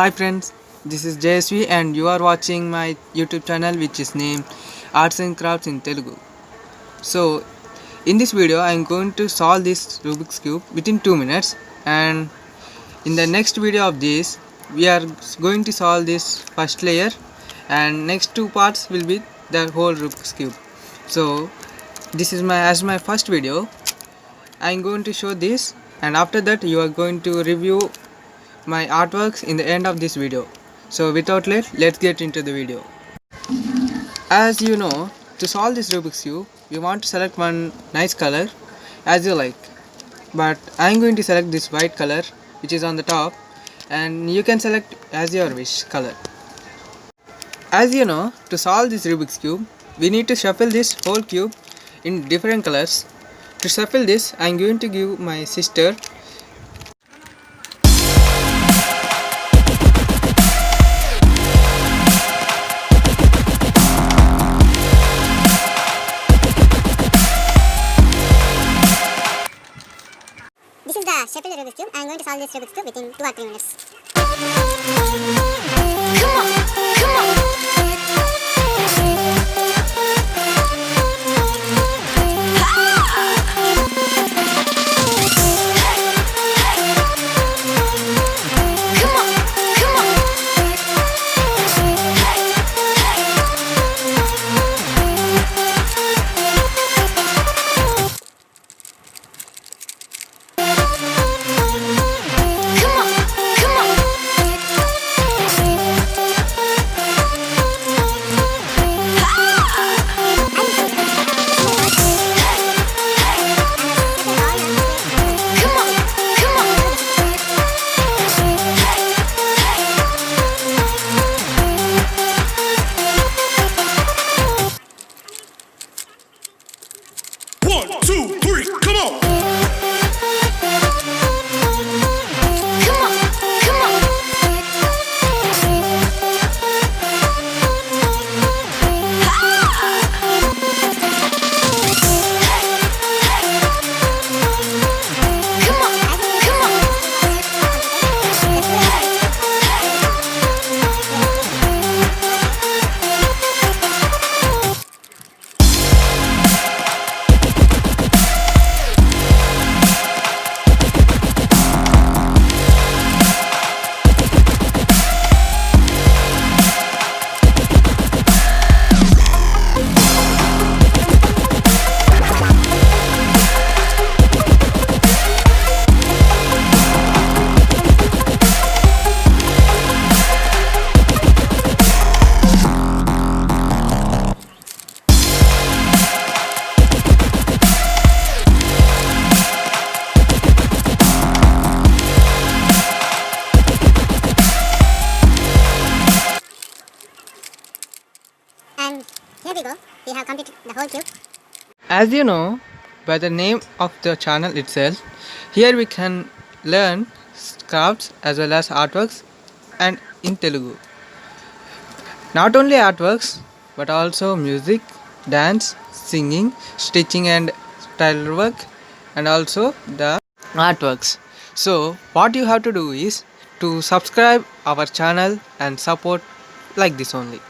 Hi friends, this is J.S.V and you are watching my YouTube channel which is named Arts and Crafts in Telugu. So in this video I am going to solve this Rubik's Cube within 2 minutes, and in the next video of this we are going to solve this first layer and next two parts will be the whole Rubik's Cube. So this is my first video. I am going to show this, and after that you are going to review my artworks in the end of this video. So without let's get into the video. As you know, to solve this Rubik's Cube you want to select one nice color as you like, but I am going to select this white color which is on the top, and you can select as your wish color. As you know, to solve this Rubik's Cube we need to shuffle this whole cube in different colors. To shuffle this I am going to give my sister This is the shuffled Rubik's Cube. I am going to solve this Rubik's Cube within 2 or 3 minutes. Come on, come on. And here we go. We have completed the whole cube. As you know by the name of the channel itself, here we can learn crafts as well as artworks and in Telugu. Not only artworks but also music, dance, singing, stitching and tile work, and also the artworks. So what you have to do is to subscribe our channel and support like this only.